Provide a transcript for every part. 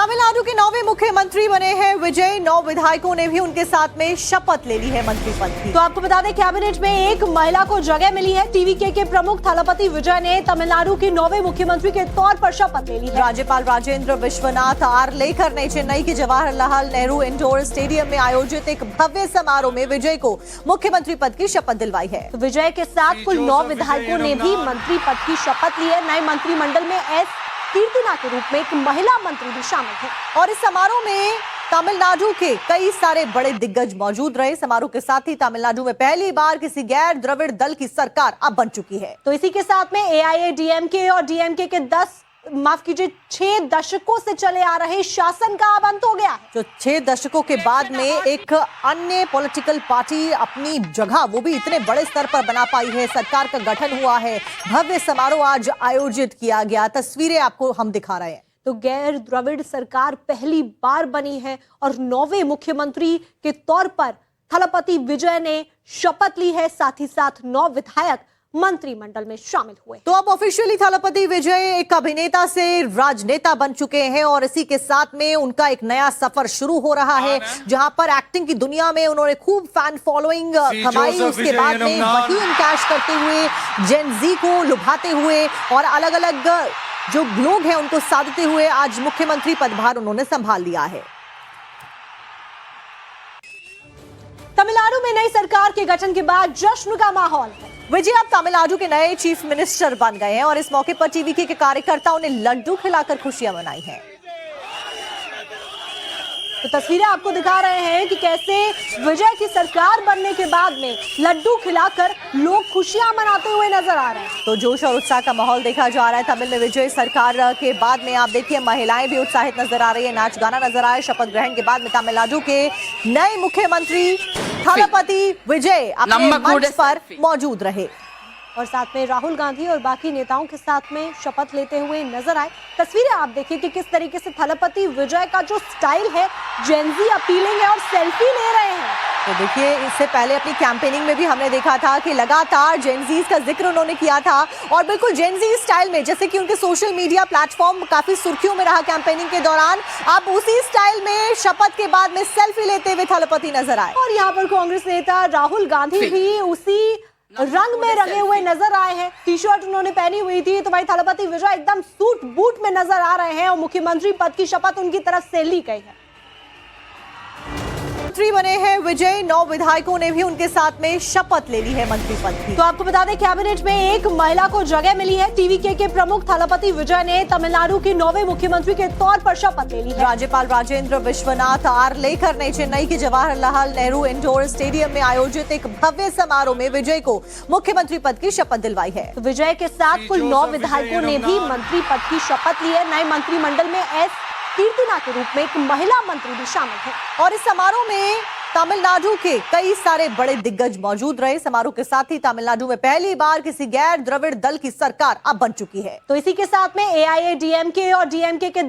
तमिलनाडु के 9वें मुख्यमंत्री बने हैं विजय। 9 विधायकों ने भी उनके साथ में शपथ ले ली है मंत्री पद की। तो आपको बता दें कैबिनेट में एक महिला को जगह मिली है। टीवीके के प्रमुख थलपति विजय ने तमिलनाडु के 9वें मुख्यमंत्री के तौर पर शपथ ले ली है। राज्यपाल राजेंद्र विश्वनाथ आर्लेकर ने चेन्नई के जवाहरलाल नेहरू इंडोर स्टेडियम में आयोजित एक भव्य समारोह में विजय को मुख्यमंत्री पद की शपथ दिलवाई है। तो विजय के साथ कुल 9 विधायकों ने भी मंत्री पद की शपथ ली है। नए मंत्रिमंडल में एस कीर्तना के रूप में एक महिला मंत्री भी शामिल है। और इस समारोह में तमिलनाडु के कई सारे बड़े दिग्गज मौजूद रहे। समारोह के साथ ही तमिलनाडु में पहली बार किसी गैर द्रविड़ दल की सरकार अब बन चुकी है। तो इसी के साथ में एआईएडीएमके और डीएमके के 6 दशकों से चले आ रहे शासन का अब अंत हो गया है। जो 6 दशकों के बाद में एक अन्य पॉलिटिकल पार्टी अपनी जगह वो भी इतने बड़े स्तर पर बना पाई है। सरकार का गठन हुआ है। भव्य समारोह आज आयोजित किया गया। तस्वीरें आपको हम दिखा रहे हैं। तो गैर द्रविड़ सरकार पहली बार बनी है और 9वें मुख्यमंत्री के तौर पर थलपति विजय ने शपथ ली है। साथ ही साथ 9 विधायक मंत्रिमंडल में शामिल हुए। तो अब ऑफिशियली थलपति विजय एक अभिनेता से राजनेता बन चुके हैं और इसी के साथ में उनका एक नया सफर शुरू हो रहा है, जहां पर एक्टिंग की दुनिया में उन्होंने खूब फैन फॉलोइंग कमाई। उसके बाद में वही इनकैश करते हुए, जेन जी को लुभाते हुए और अलग अलग जो लोग हैं उनको साधते हुए आज मुख्यमंत्री पदभार उन्होंने संभाल लिया है। तमिलनाडु में नई सरकार के गठन के बाद जश्न का माहौल है। विजय अब तमिलनाडु के नए चीफ मिनिस्टर बन गए हैं और इस मौके पर टीवीके के कार्यकर्ताओं ने लड्डू खिलाकर खुशियां मनाई हैं। तो तस्वीरें आपको दिखा रहे हैं कि कैसे विजय की सरकार बनने के बाद में लड्डू खिलाकर लोग खुशियां मनाते हुए नजर आ रहे हैं। तो जोश और उत्साह का माहौल देखा जा रहा है। तमिल में विजय सरकार के बाद में आप देखिए महिलाएं भी उत्साहित नजर आ रही है, नाच गाना नजर आया। शपथ ग्रहण के बाद में तमिलनाडु के नए मुख्यमंत्री थलपति विजय अपने मंच पर मौजूद रहे और साथ में राहुल गांधी और बाकी नेताओं के साथ में शपथ लेते हुए नजर आए। तस्वीरें आप देखिए कि किस तरीके से थलपति विजय का जो स्टाइल है जेनजी अपीलिंग है और सेल्फी ले रहे हैं। तो देखिए इससे पहले अपनी कैंपेनिंग में भी हमने देखा था कि लगातार जेनजीज का जिक्र उन्होंने किया था और बिल्कुल जेनजी स्टाइल में, जैसे कि उनके सोशल मीडिया प्लेटफॉर्म काफी सुर्खियों में रहा कैंपेनिंग के दौरान, अब उसी स्टाइल में शपथ के बाद में सेल्फी लेते हुए थलपति नजर आए। और यहाँ पर कांग्रेस नेता राहुल गांधी भी उसी रंग में रंगे हुए नजर आए हैं। टी शर्ट उन्होंने पहनी हुई थी। तो भाई थलपति विजय एकदम सूट बूट में नजर आ रहे हैं और मुख्यमंत्री पद की शपथ उनकी तरफ से ली गई है। मंत्री बने हैं विजय। 9 विधायकों ने भी उनके साथ में शपथ ले ली है मंत्री पद की। तो आपको बता दें कैबिनेट में एक महिला को जगह मिली है। टीवीके के प्रमुख थलपति विजय ने तमिलनाडु के 9वें मुख्यमंत्री के तौर पर शपथ ले ली है। राज्यपाल राजेंद्र विश्वनाथ आर्लेकर ने चेन्नई के जवाहरलाल नेहरू इंडोर स्टेडियम में आयोजित एक भव्य समारोह में विजय को मुख्यमंत्री पद की शपथ दिलवाई है। तो विजय के साथ कुल 9 विधायकों ने भी मंत्री पद की शपथ ली है। नए मंत्रिमंडल में एस कीर्तना के रूप में एक महिला मंत्री भी शामिल है। और इस समारोह में तमिलनाडु के कई सारे बड़े दिग्गज मौजूद रहे। समारोह के साथ ही तमिलनाडु में पहली बार किसी गैर द्रविड़ दल की सरकार अब बन चुकी है। तो इसी के साथ में एआईएडीएमके और डीएमके के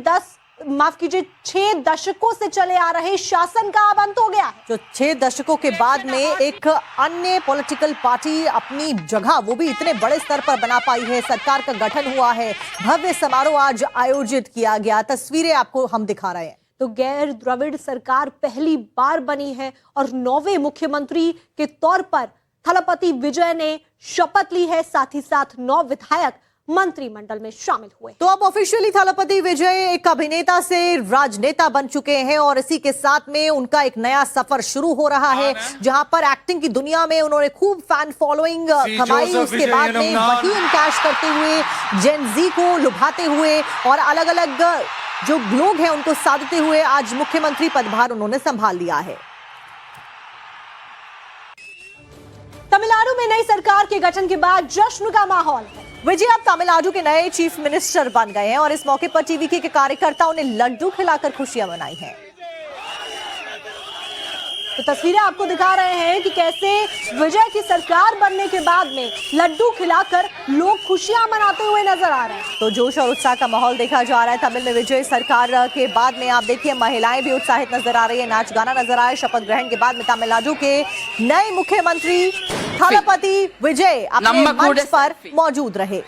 6 दशकों से चले आ रहे शासन का अब अंत हो गया है। जो 6 दशकों के बाद में एक अन्य पॉलिटिकल पार्टी अपनी जगह वो भी इतने बड़े स्तर पर बना पाई है। सरकार का गठन हुआ है। भव्य समारोह आज आयोजित किया गया। तस्वीरें आपको हम दिखा रहे हैं। तो गैर द्रविड़ सरकार पहली बार बनी है और 9वें मुख्यमंत्री के तौर पर थलपति विजय ने शपथ ली है। साथ ही साथ 9 विधायक मंत्रिमंडल में शामिल हुए। तो अब ऑफिशियली थलपति विजय एक अभिनेता से राजनेता बन चुके हैं और इसी के साथ में उनका एक नया सफर शुरू हो रहा है, जहां पर एक्टिंग की दुनिया में उन्होंने खूब फैन फॉलोइंग कमाई। उसके बाद में वही इनकैश करते हुए, जेन जी को लुभाते हुए और अलग अलग जो लोग हैं उनको साधते हुए आज मुख्यमंत्री पदभार उन्होंने संभाल लिया है। तमिलनाडु में नई सरकार के गठन के बाद जश्न का माहौल है। विजय अब तमिलनाडु के नए चीफ मिनिस्टर बन गए हैं और इस मौके पर टीवीके के कार्यकर्ताओं ने लड्डू खिलाकर खुशियां मनाई हैं। तो तस्वीरें आपको दिखा रहे हैं कि कैसे विजय की सरकार बनने के बाद में लड्डू खिलाकर लोग खुशियां मनाते हुए नजर आ रहे हैं। तो जोश और उत्साह का माहौल देखा जा रहा है। तमिल में विजय सरकार के बाद में आप देखिए महिलाएं भी उत्साहित नजर आ रही है, नाच गाना नजर आया। शपथ ग्रहण के बाद में तमिलनाडु के नए मुख्यमंत्री थलपति विजय अपने मंच पर मौजूद रहे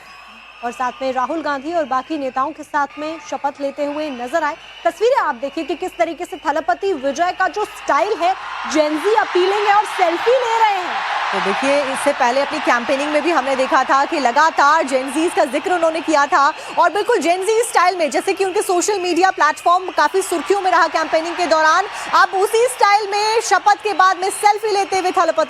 और साथ में राहुल गांधी और बाकी नेताओं के साथ में शपथ लेते हुए नजर आए। तस्वीरें आप देखिए कि किस तरीके से थलपति विजय का जो स्टाइल है, जेनजी अपीलिंग है और सेल्फी ले रहे हैं। तो देखिए, इससे पहले अपनी कैंपेनिंग में भी हमने देखा था कि लगातार जेनजीज का जिक्र उन्होंने किया था और बिल्कुल जेनजी स्टाइल में, जैसे कि उनके सोशल मीडिया प्लेटफॉर्म काफी सुर्खियों में रहा कैंपेनिंग के दौरान, अब उसी स्टाइल में शपथ के बाद में सेल्फी लेते हुए थलपति